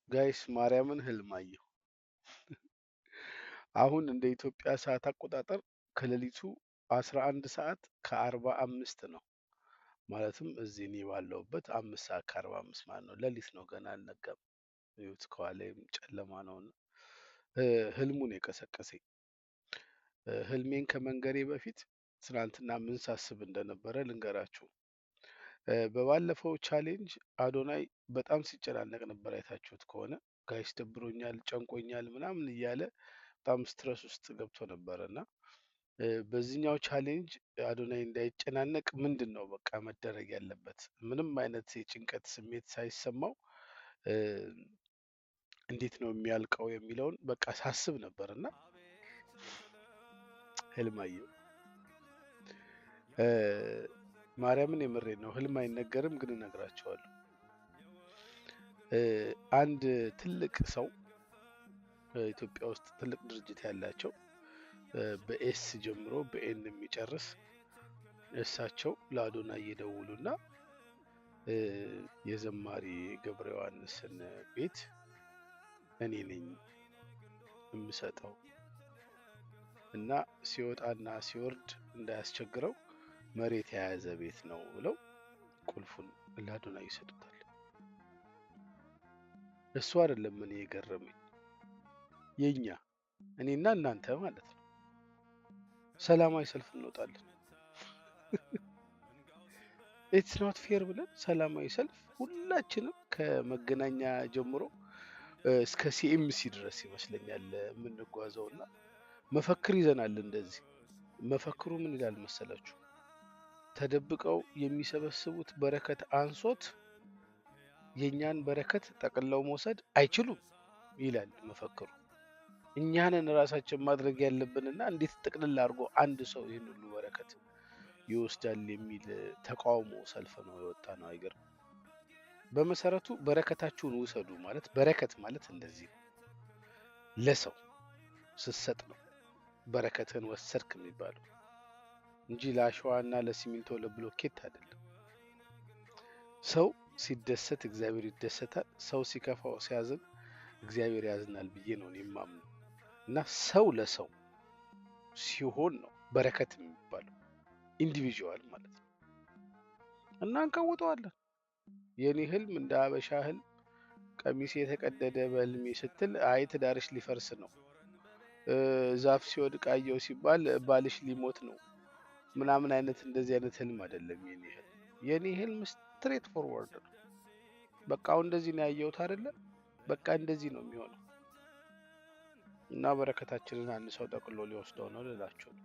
ጋይስ ማርያምን ህልም አየሁ። አሁን እንደ ኢትዮጵያ ሰዓት አቆጣጠር ከሌሊቱ 11 ሰዓት ከ45 ነው። ማለትም እዚህ እኔ ባለሁበት 5 ሰዓት ከ45 ማለት ነው። ሌሊት ነው፣ ገና አልነጋም። እዩት፣ ከኋላዬም ጨለማ ነውና ህልሙን የቀሰቀሰኝ ህልሜን ከመንገሬ በፊት ትናንትና ምን ሳስብ እንደነበረ ልንገራችሁ። በባለፈው ቻሌንጅ አዶናይ በጣም ሲጨናነቅ ነበር። አይታችሁት ከሆነ ጋይስ ደብሮኛል፣ ጨንቆኛል ምናምን እያለ በጣም ስትረስ ውስጥ ገብቶ ነበረ እና በዚህኛው ቻሌንጅ አዶናይ እንዳይጨናነቅ ምንድን ነው በቃ መደረግ ያለበት፣ ምንም አይነት የጭንቀት ስሜት ሳይሰማው እንዴት ነው የሚያልቀው የሚለውን በቃ ሳስብ ነበር እና ህልም አየሁ። ማርያምን የምሬን ነው። ህልም አይነገርም ግን እነግራቸዋለሁ። አንድ ትልቅ ሰው ኢትዮጵያ ውስጥ ትልቅ ድርጅት ያላቸው በኤስ ጀምሮ በኤን የሚጨርስ እሳቸው ለአዶናይ እየደውሉና የዘማሪ ገብረ ዮሐንስን ቤት እኔ ነኝ የምሰጠው እና ሲወጣና ሲወርድ እንዳያስቸግረው መሬት የያዘ ቤት ነው ብለው ቁልፉን ለአዶናይ ይሰጡታል። እሱ አይደለም እኔ የገረመኝ፣ የኛ እኔና እናንተ ማለት ነው ሰላማዊ ሰልፍ እንወጣለን። ኢትስ ኖት ፌር ብለን ሰላማዊ ሰልፍ ሁላችንም ከመገናኛ ጀምሮ እስከ ሲኤምሲ ድረስ ይመስለኛል የምንጓዘው እና መፈክር ይዘናል። እንደዚህ መፈክሩ ምን ይላል መሰላችሁ? ተደብቀው የሚሰበስቡት በረከት አንሶት የኛን በረከት ጠቅልለው መውሰድ አይችሉም ይላል መፈክሩ። እኛንን ራሳችን ማድረግ ያለብንና እንዴት ጥቅልል አድርጎ አንድ ሰው ይህን ሁሉ በረከት ይወስዳል የሚል ተቃውሞ ሰልፍ ነው የወጣ ነው። አይገርም? በመሰረቱ በረከታችሁን ውሰዱ ማለት በረከት ማለት እንደዚህ ነው። ለሰው ስትሰጥ ነው በረከትህን ወሰድክ የሚባለው እንጂ ለአሸዋና ለሲሚንቶ ለብሎኬት አይደለም። ሰው ሲደሰት እግዚአብሔር ይደሰታል። ሰው ሲከፋው ሲያዝን እግዚአብሔር ያዝናል ብዬ ነው የማምነው። እና ሰው ለሰው ሲሆን ነው በረከት የሚባለው፣ ኢንዲቪዥዋል ማለት ነው። እና እንቀውጠዋለን። የኔ ህልም እንደ አበሻ ህልም ቀሚስ የተቀደደ በህልሜ ስትል አይ ትዳርሽ ሊፈርስ ነው፣ ዛፍ ሲወድቅ አየው ሲባል ባልሽ ሊሞት ነው ምናምን አይነት እንደዚህ አይነት ህልም አይደለም የኔ ህልም። የኔ ህልም ስትሬት ፎርወርድ ነው። በቃ አሁን እንደዚህ ነው ያየሁት አይደለ? በቃ እንደዚህ ነው የሚሆነው እና በረከታችንን አንድ ሰው ጠቅሎ ሊወስደው ነው ልላችሁ ነው።